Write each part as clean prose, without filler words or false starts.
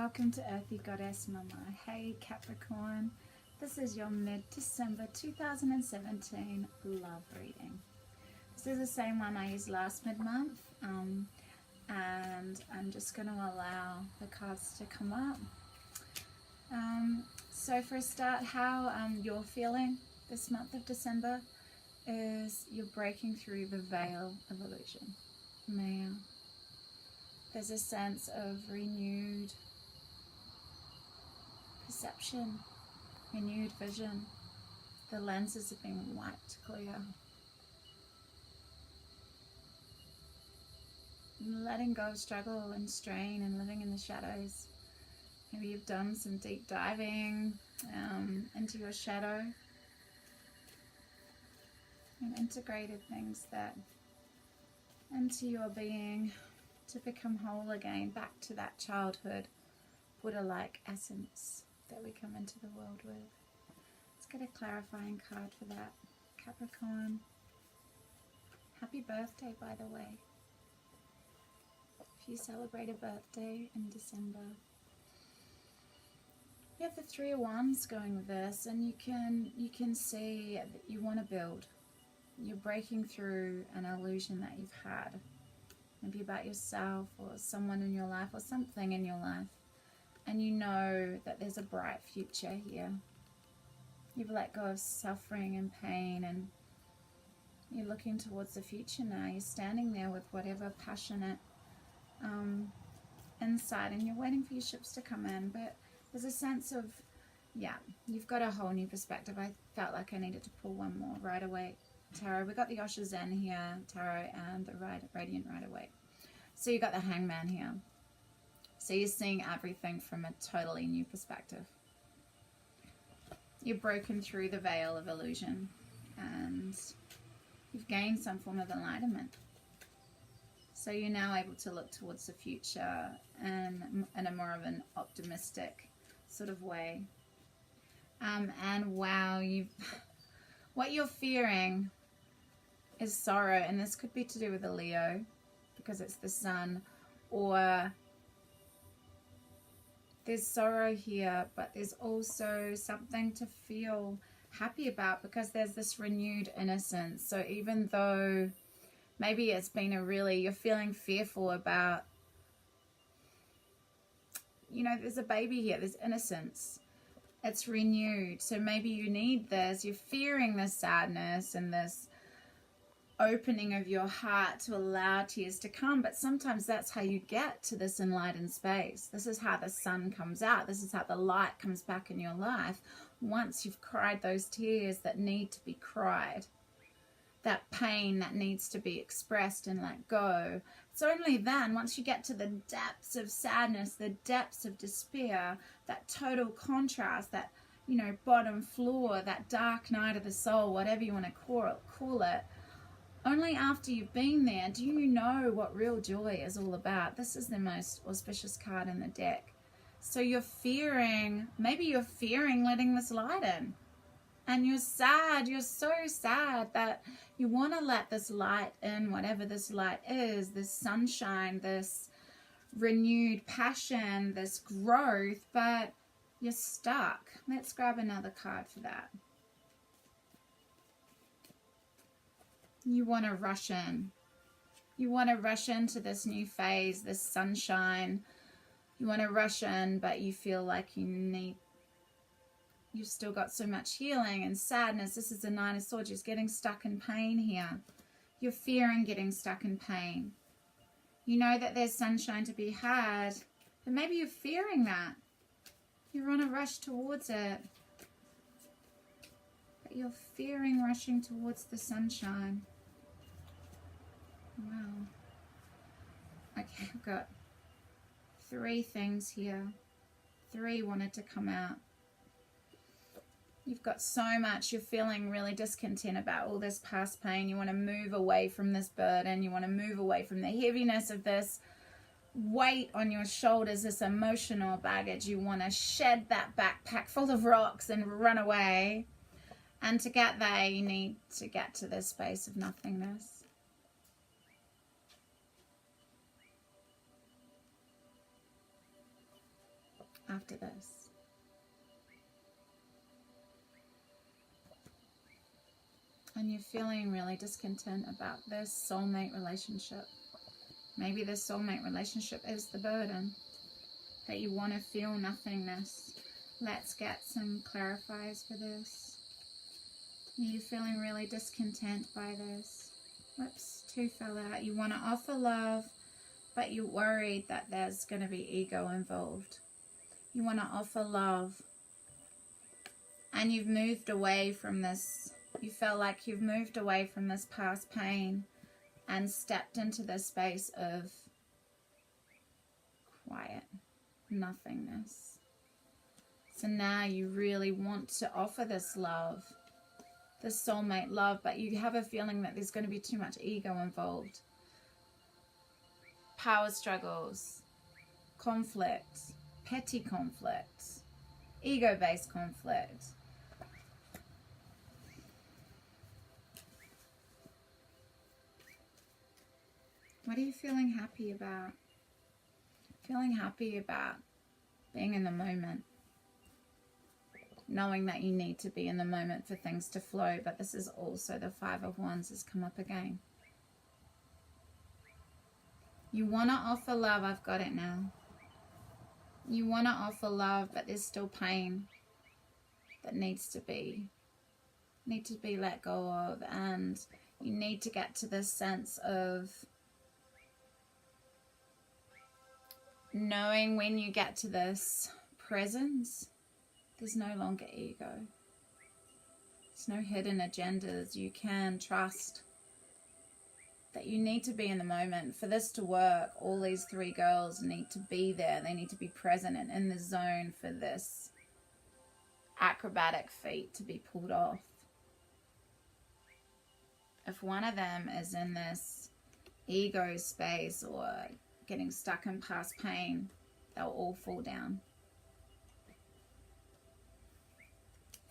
welcome to Earthy Goddess Mama. Hey Capricorn, this is your mid-December 2017 love reading. This is the same one I used last mid-month, and I'm just going to allow the cards to come up. So for a start, how you're feeling this month of December is you're breaking through the veil of illusion. There's a sense of renewed perception, renewed vision. The lenses have been wiped clear. Letting go of struggle and strain and living in the shadows. Maybe you've done some deep diving into your shadow and integrated things into your being to become whole again, back to that childhood Buddha-like essence that we come into the world with. Let's get a clarifying card for that, Capricorn. Happy birthday, by the way. If you celebrate a birthday in December. You have the Three of Wands going with this, and you can see that you want to build. You're breaking through an illusion that you've had. Maybe about yourself or someone in your life or something in your life. And you know that there's a bright future here. You've let go of suffering and pain, and you're looking towards the future now. You're standing there with whatever passionate insight, and you're waiting for your ships to come in. But there's a sense of, you've got a whole new perspective. I felt like I needed to pull one more right away. Tarot. We got the Osher Zen here, Tarot, and the Radiant Rider-Waite. So you got the Hangman here. So you're seeing everything from a totally new perspective. You've broken through the veil of illusion, and you've gained some form of enlightenment. So you're now able to look towards the future and in a more of an optimistic sort of way. And wow, what you're fearing is sorrow, and this could be to do with the Leo because it's the sun, or there's sorrow here, but there's also something to feel happy about because there's this renewed innocence. So even though maybe it's been you're feeling fearful about, there's a baby here, there's innocence. It's renewed. So maybe you need this. You're fearing this sadness and this opening of your heart to allow tears to come. But sometimes that's how you get to this enlightened space. This is how the sun comes out. This is how the light comes back in your life. Once you've cried those tears that need to be cried. That pain that needs to be expressed and let go. It's only then, once you get to the depths of sadness, the depths of despair, that total contrast, that, bottom floor, that dark night of the soul, whatever you want to call it, only after you've been there do you know what real joy is all about. This is the most auspicious card in the deck. So maybe you're fearing letting this light in. And you're sad, you're so sad that you want to let this light in, whatever this light is, this sunshine, this renewed passion, this growth, but you're stuck. Let's grab another card for that. You want to rush in. You want to rush into this new phase, this sunshine. You want to rush in, but you feel like you've still got so much healing and sadness. This is the Nine of Swords. You're getting stuck in pain here. You're fearing getting stuck in pain. You know that there's sunshine to be had, but maybe you're fearing that. You want to rush towards it, but you're fearing rushing towards the sunshine. Wow. Okay, I've got 3 things here. 3 wanted to come out. You've got so much, you're feeling really discontent about all this past pain. You want to move away from this burden. You want to move away from the heaviness of this weight on your shoulders, this emotional baggage. You want to shed that backpack full of rocks and run away. And to get there, you need to get to this space of nothingness. after this. And you're feeling really discontent about this soulmate relationship. Maybe this soulmate relationship is the burden, that you want to feel nothingness. Let's get some clarifiers for this. Are you feeling really discontent by this? Whoops, 2 fell out. You want to offer love, but you're worried that there's going to be ego involved. You want to offer love, and you've moved away from this. You feel like you've moved away from this past pain and stepped into this space of quiet, nothingness. So now you really want to offer this love, this soulmate love, but you have a feeling that there's going to be too much ego involved. Power struggles, conflict, petty conflict, ego-based conflict. What are you feeling happy about? Feeling happy about being in the moment. Knowing that you need to be in the moment for things to flow, but this is also the 5 of Wands has come up again. You want to offer love, I've got it now. You want to offer love, but there's still pain that needs to be let go of, and you need to get to this sense of knowing when you get to this presence, there's no longer ego. There's no hidden agendas. You can trust that you need to be in the moment. For this to work, all these 3 girls need to be there. They need to be present and in the zone for this acrobatic feat to be pulled off. If one of them is in this ego space or getting stuck in past pain, they'll all fall down.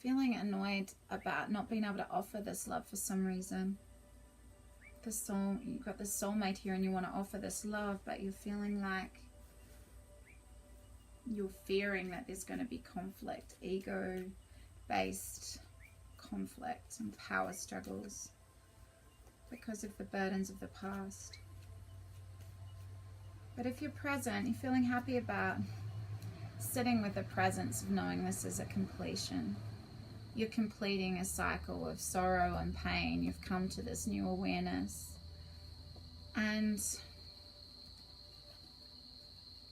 Feeling annoyed about not being able to offer this love for some reason. You've got this soulmate here and you want to offer this love, but you're feeling like you're fearing that there's going to be conflict, ego-based conflict and power struggles because of the burdens of the past. But if you're present, you're feeling happy about sitting with the presence of knowing this is a completion. You're completing a cycle of sorrow and pain. You've come to this new awareness. And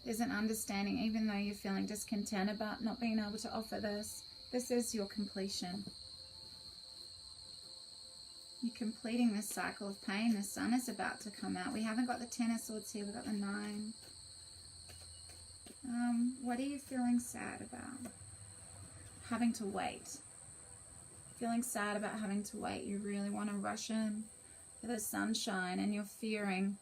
there's an understanding, even though you're feeling discontent about not being able to offer this, this is your completion. You're completing this cycle of pain. The sun is about to come out. We haven't got the 10 of Swords here. We've got the 9. What are you feeling sad about? Having to wait. Feeling sad about having to wait. You really want to rush in for the sunshine and you're fearing.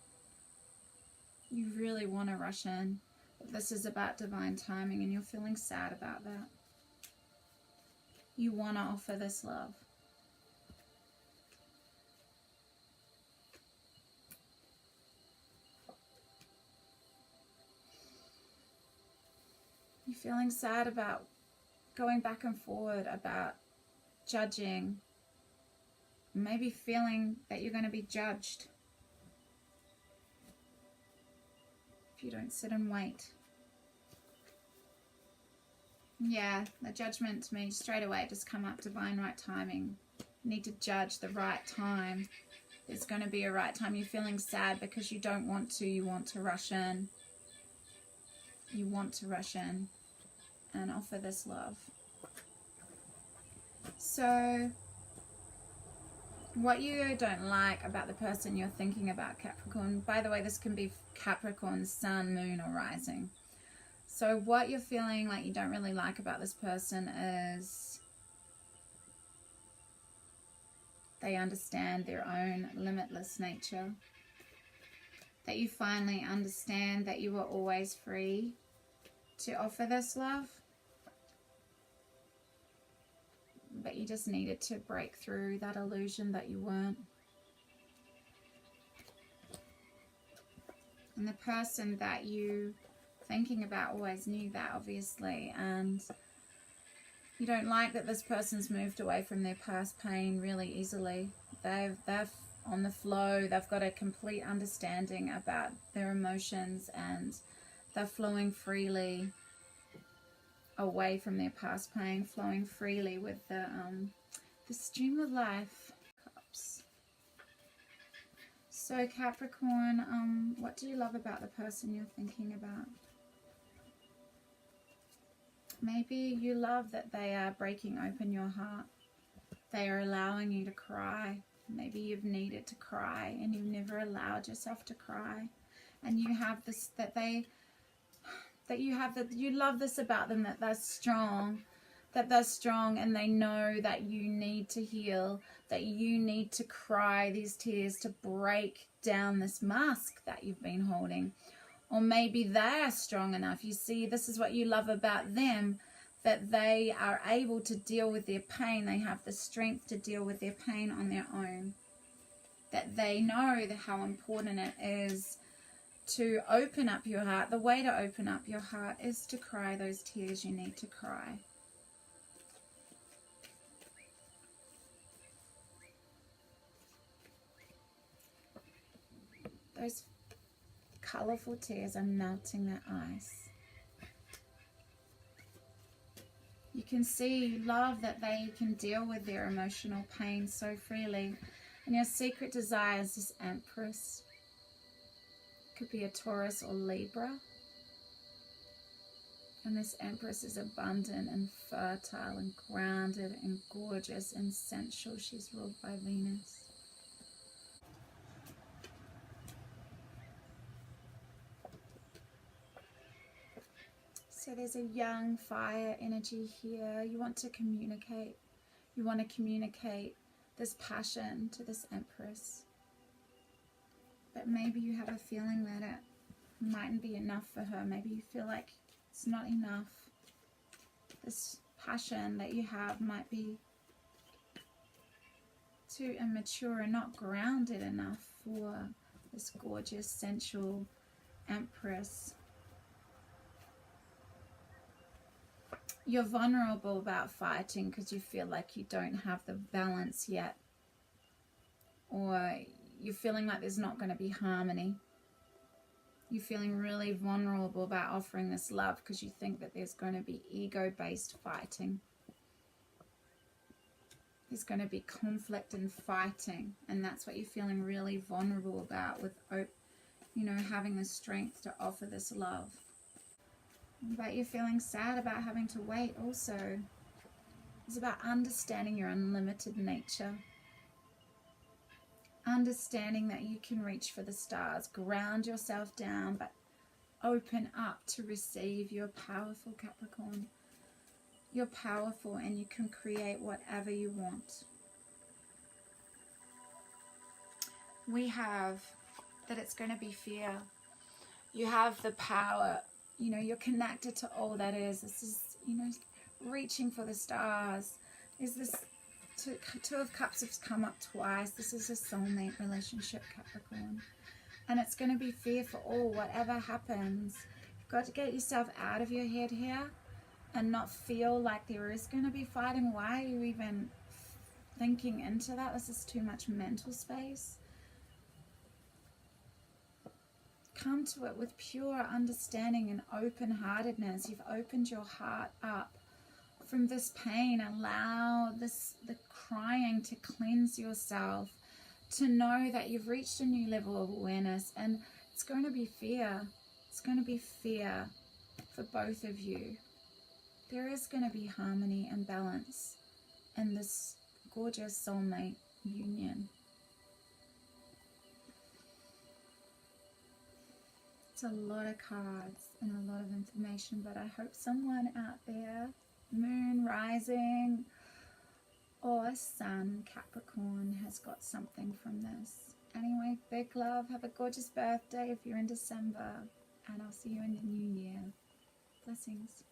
You really want to rush in. But this is about divine timing and you're feeling sad about that. You want to offer this love. You're feeling sad about going back and forward, about judging, maybe feeling that you're going to be judged if you don't sit and wait. Yeah, the judgment to me straight away just come up, divine right timing. You need to judge the right time. There's going to be a right time. You're feeling sad because you don't want to. You want to rush in. You want to rush in and offer this love. So, what you don't like about the person you're thinking about, Capricorn, by the way, this can be Capricorn, sun, moon, or rising. So what you're feeling like you don't really like about this person is they understand their own limitless nature. That you finally understand that you were always free to offer this love. But you just needed to break through that illusion that you weren't. And the person that you thinking about always knew that, obviously, and you don't like that this person's moved away from their past pain really easily. They're on the flow. They've got a complete understanding about their emotions, and they're flowing freely away from their past pain, flowing freely with the stream of life. Cups. So Capricorn, what do you love about the person you're thinking about? Maybe you love that they are breaking open your heart. They are allowing you to cry. Maybe you've needed to cry and you've never allowed yourself to cry. And you have this, you love this about them, that they're strong, and they know that you need to heal, that you need to cry these tears to break down this mask that you've been holding. Or maybe they're strong enough. You see, this is what you love about them, that they are able to deal with their pain. They have the strength to deal with their pain on their own. That they know how important it is to open up your heart. The way to open up your heart is to cry those tears you need to cry. Those colourful tears are melting the ice. You can see you love that they can deal with their emotional pain so freely. And your secret desire is this Empress. Could be a Taurus or Libra. And this Empress is abundant and fertile and grounded and gorgeous and sensual. She's ruled by Venus. So there's a young fire energy here. You want to communicate. You want to communicate this passion to this Empress. But maybe you have a feeling that it mightn't be enough for her. Maybe you feel like it's not enough. This passion that you have might be too immature and not grounded enough for this gorgeous, sensual Empress. You're vulnerable about fighting because you feel like you don't have the balance yet. Or you're feeling like there's not going to be harmony. You're feeling really vulnerable about offering this love because you think that there's going to be ego-based fighting. There's going to be conflict and fighting. And that's what you're feeling really vulnerable about with, you know, having the strength to offer this love. But you're feeling sad about having to wait also. It's about understanding your unlimited nature. Understanding that you can reach for the stars. Ground yourself down, but open up to receive. You're powerful, Capricorn. You're powerful and you can create whatever you want. We have that it's going to be fear. You have the power. You know, you're connected to all that is. This is, you know, reaching for the stars. Is this Two of Cups have come up twice. This is a soulmate relationship, Capricorn. And it's going to be fear for all, whatever happens. You've got to get yourself out of your head here and not feel like there is going to be fighting. Why are you even thinking into that? This is too much mental space. Come to it with pure understanding and open-heartedness. You've opened your heart up from this pain. Allow the crying to cleanse yourself, to know that you've reached a new level of awareness. And it's going to be fear. It's going to be fear for both of you. There is going to be harmony and balance in this gorgeous soulmate union. It's a lot of cards and a lot of information, but I hope someone out there, moon, rising, or sun, Capricorn, has got something from this. Anyway, big love. Have a gorgeous birthday if you're in December, and I'll see you in the new year. Blessings.